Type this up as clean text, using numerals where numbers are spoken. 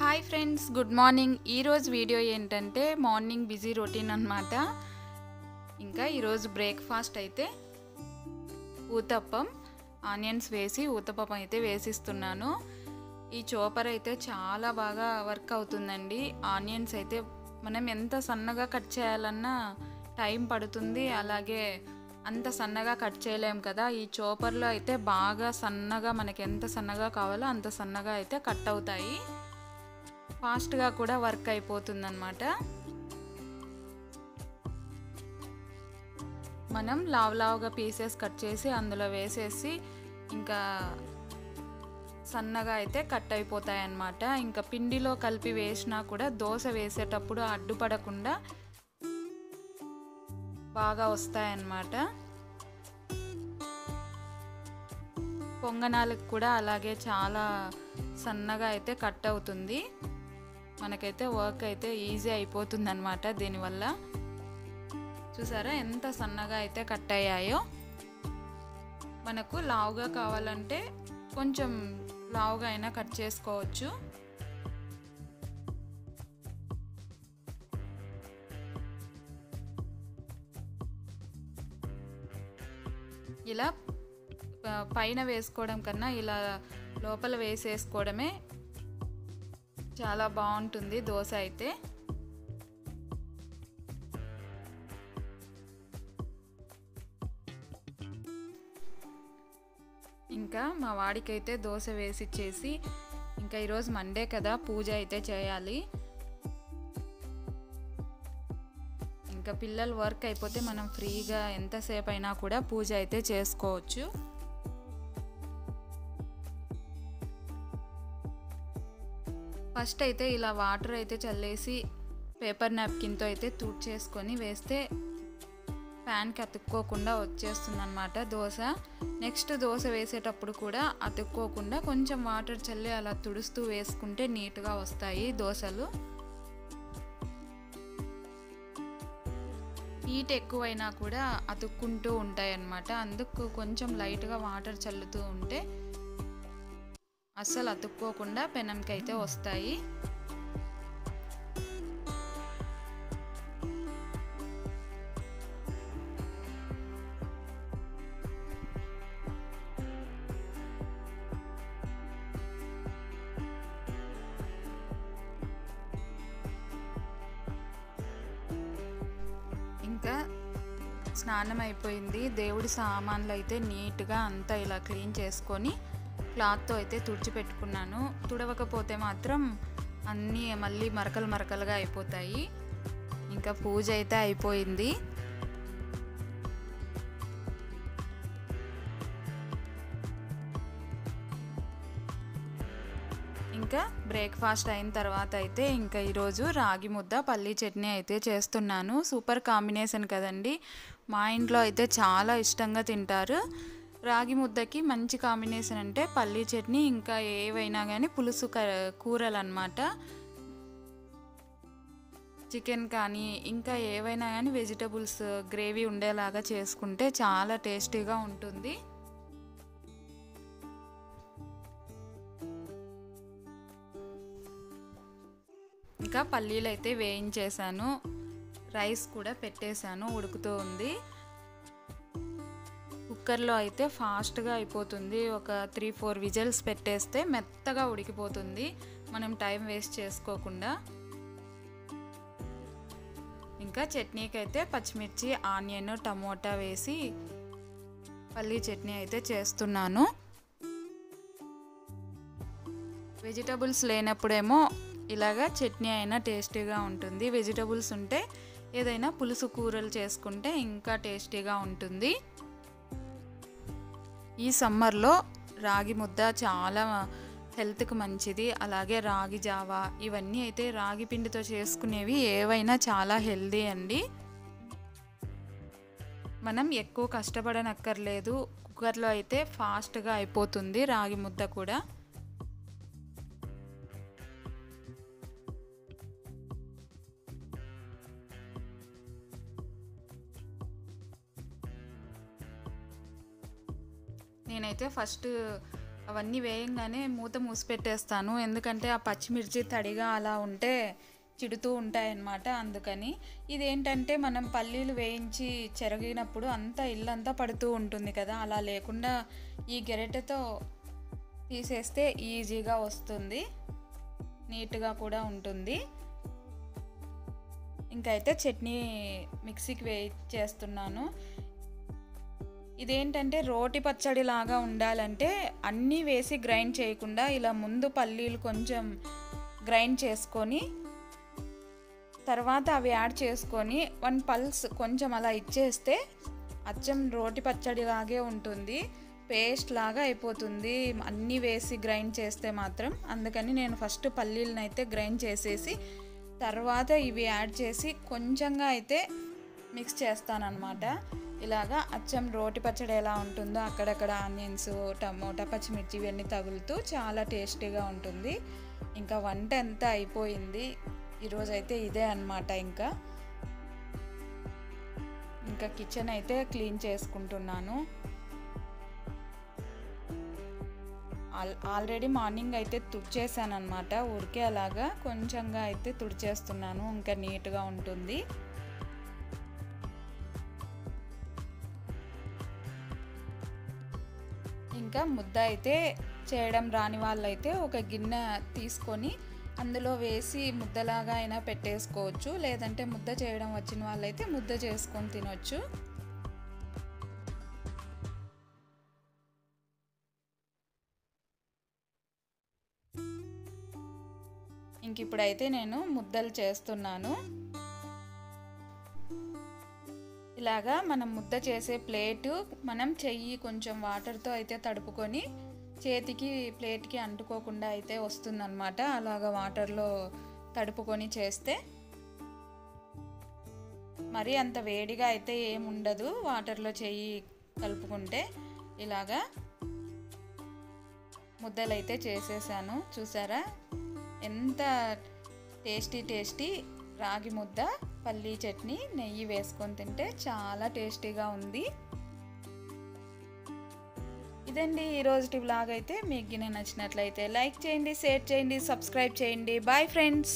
Hi friends, good morning. ఈరోజు video ఏంటంటే morning busy routine అన్నమాట. ఇంకా ఈరోజు బ్రేక్ఫాస్ట్ అయితే ఊతప్పం, ఆనియన్స్ వేసి ఊతప్పం అయితే వేసిస్తున్నాను. ఈ చాపర్ అయితే చాలా బాగా వర్క్ అవుతుందండి. ఆనియన్స్ అయితే మనం ఎంత సన్నగా కట్ చేయాలన్నా టైం పడుతుంది, అలాగే అంత సన్నగా కట్ చేయలేం కదా. ఈ చాపర్లో అయితే బాగా సన్నగా, మనకి ఎంత సన్నగా కావాలో అంత సన్నగా అయితే కట్ అవుతాయి. ఫాస్ట్గా కూడా వర్క్ అయిపోతుందన్నమాట. మనం లావుగా పీసెస్ కట్ చేసి అందులో వేసేసి ఇంకా సన్నగా అయితే కట్ అయిపోతాయి అన్నమాట. ఇంకా పిండిలో కలిపి వేసినా కూడా దోశ వేసేటప్పుడు అడ్డుపడకుండా బాగా వస్తాయన్నమాట. పొంగనాలకు కూడా అలాగే చాలా సన్నగా అయితే కట్ అవుతుంది. మనకైతే వర్క్ అయితే ఈజీ అయిపోతుంది అన్నమాట. దీనివల్ల చూసారా ఎంత సన్నగా అయితే కట్ అయ్యాయో. మనకు లావుగా కావాలంటే కొంచెం లావుగా అయినా కట్ చేసుకోవచ్చు. ఇలా పైన వేసుకోవడం కన్నా ఇలా లోపల వేసేసుకోవడమే చాలా బాగుంటుంది దోశ అయితే. ఇంకా మా వాడికైతే దోశ వేసిచ్చేసి, ఇంకా ఈరోజు మండే కదా, పూజ అయితే చేయాలి. ఇంకా పిల్లలు వర్క్ అయిపోతే మనం ఫ్రీగా ఎంతసేపు అయినా కూడా పూజ అయితే చేసుకోవచ్చు. ఫస్ట్ అయితే ఇలా వాటర్ అయితే చల్లేసి పేపర్ నాప్కిన్తో అయితే తుడిచేసుకొని వేస్తే ప్యాన్కి అతుక్కోకుండా వచ్చేస్తుంది అన్నమాట దోశ. నెక్స్ట్ దోశ వేసేటప్పుడు కూడా అతుక్కోకుండా కొంచెం వాటర్ చల్లి అలా తుడుస్తూ వేసుకుంటే నీట్గా వస్తాయి దోశలు. హీట్ ఎక్కువైనా కూడా అతుక్కుంటూ ఉంటాయి అన్నమాట. అందుకు కొంచెం లైట్గా వాటర్ చల్లుతూ ఉంటే అస్సలు అతుక్కోకుండా పెనంకి అయితే వస్తాయి. ఇంకా స్నానం అయిపోయింది. దేవుడి సామాన్లు అయితే నీట్గా అంతా ఇలా క్లీన్ చేసుకొని క్లాత్తో అయితే తుడిచిపెట్టుకున్నాను. తుడవకపోతే మాత్రం అన్నీ మళ్ళీ మరకలుగా అయిపోతాయి. ఇంకా పూజ అయితే అయిపోయింది. ఇంకా బ్రేక్ఫాస్ట్ అయిన తర్వాత అయితే ఇంకా ఈరోజు రాగి ముద్ద పల్లీ చట్నీ అయితే చేస్తున్నాను. సూపర్ కాంబినేషన్ కదండి. మా ఇంట్లో అయితే చాలా ఇష్టంగా తింటారు. రాగి ముద్దకి మంచి కాంబినేషన్ అంటే పల్లీ చట్నీ, ఇంకా ఏవైనా కానీ పులుసు కూరలు అన్నమాట. చికెన్ కానీ ఇంకా ఏవైనా కానీ వెజిటబుల్స్ గ్రేవీ ఉండేలాగా చేసుకుంటే చాలా టేస్టీగా ఉంటుంది. ఇంకా పల్లీలు అయితే వేయించేసాను, రైస్ కూడా పెట్టేశాను, ఉడుకుతూ ఉంది. కుక్కర్లో అయితే ఫాస్ట్గా అయిపోతుంది. ఒక 3-4 విజిల్స్ పెట్టేస్తే మెత్తగా ఉడికిపోతుంది, మనం టైం వేస్ట్ చేసుకోకుండా. ఇంకా చట్నీకి అయితే పచ్చిమిర్చి, ఆనియన్, టమోటా వేసి పల్లీ చట్నీ అయితే చేస్తున్నాను. వెజిటబుల్స్ లేనప్పుడేమో ఇలాగా చట్నీ అయినా టేస్టీగా ఉంటుంది. వెజిటబుల్స్ ఉంటే ఏదైనా పులుసు కూరలు చేసుకుంటే ఇంకా టేస్టీగా ఉంటుంది. ఈ సమ్మర్లో రాగి ముద్ద చాలా హెల్త్కి మంచిది. అలాగే రాగి జావా, ఇవన్నీ అయితే రాగి పిండితో చేసుకునేవి ఏవైనా చాలా హెల్దీ అండి. మనం ఎక్కువ కష్టపడనక్కర్లేదు. కుక్కర్లో అయితే ఫాస్ట్గా అయిపోతుంది రాగి ముద్ద కూడా. నేనైతే ఫస్ట్ అవన్నీ వేయంగానే మూత మూసిపెట్టేస్తాను, ఎందుకంటే ఆ పచ్చిమిర్చి తడిగా అలా ఉంటే చిడుతూ ఉంటాయన్నమాట. అందుకని ఇదేంటంటే మనం పల్లీలు వేయించి చెరిగినప్పుడు అంతా ఇల్లంతా పడుతూ ఉంటుంది కదా, అలా లేకుండా ఈ గెరెటతో తీసేస్తే ఈజీగా వస్తుంది, నీట్గా కూడా ఉంటుంది. ఇంకైతే చట్నీ మిక్సీకి చేస్తున్నాను. ఇదేంటంటే రోటి పచ్చడి లాగా ఉండాలంటే అన్నీ వేసి గ్రైండ్ చేయకుండా ఇలా ముందు పల్లీలు కొంచెం గ్రైండ్ చేసుకొని తర్వాత అవి యాడ్ చేసుకొని 1 పల్స్ కొంచెం అలా ఇచ్చేస్తే అచ్చం రోటి పచ్చడి లాగే ఉంటుంది, పేస్ట్ లాగా అయిపోతుంది అన్నీ వేసి గ్రైండ్ చేస్తే మాత్రం. అందుకని నేను ఫస్ట్ పల్లీలను అయితే గ్రైండ్ చేసేసి తర్వాత ఇవి యాడ్ చేసి కొంచెంగా అయితే మిక్స్ చేస్తానన్నమాట. ఇలాగా అచ్చం రోటి పచ్చడి ఎలా ఉంటుందో అక్కడక్కడ ఆనియన్స్, టమోటా, పచ్చిమిర్చి ఇవన్నీ తగులుతూ చాలా టేస్టీగా ఉంటుంది. ఇంకా వంట అంతా అయిపోయింది ఈరోజైతే ఇదే అన్నమాట. ఇంకా కిచెన్ అయితే క్లీన్ చేసుకుంటున్నాను. ఆల్రెడీ మార్నింగ్ అయితే తుడిచేసాను అనమాట, ఊరికే అలాగా కొంచెంగా అయితే తుడిచేస్తున్నాను, ఇంకా నీట్గా ఉంటుంది. ఇంకా ముద్ద అయితే చేయడం రాని వాళ్ళైతే ఒక గిన్నె తీసుకొని అందులో వేసి ముద్దలాగా అయినా పెట్టేసుకోవచ్చు, లేదంటే ముద్ద చేయడం వచ్చిన వాళ్ళైతే ముద్ద చేసుకొని తినొచ్చు. ఇంక ఇప్పుడైతే నేను ముద్దలు చేస్తున్నాను. ఇలాగా మనం ముద్ద చేసే ప్లేటు మనం చెయ్యి కొంచెం వాటర్తో అయితే తడుపుకొని చేతికి ప్లేట్కి అంటుకోకుండా అయితే వస్తుందన్నమాట. అలాగా వాటర్లో తడుపుకొని చేస్తే మరి అంత వేడిగా అయితే ఏముండదు, వాటర్లో చెయ్యి కలుపుకుంటే. ఇలాగా ముద్దలు అయితే చేసేసాను, చూసారా ఎంత టేస్టీ రాగి ముద్ద, పల్లీ చట్నీ, నెయ్యి వేసుకొని తింటే చాలా టేస్టీగా ఉంది. ఇదండి ఈరోజు వ్లాగ్ అయితే. మీకు నచ్చినట్లయితే లైక్ చేయండి, షేర్ చేయండి, సబ్స్క్రైబ్ చేయండి. Bye friends.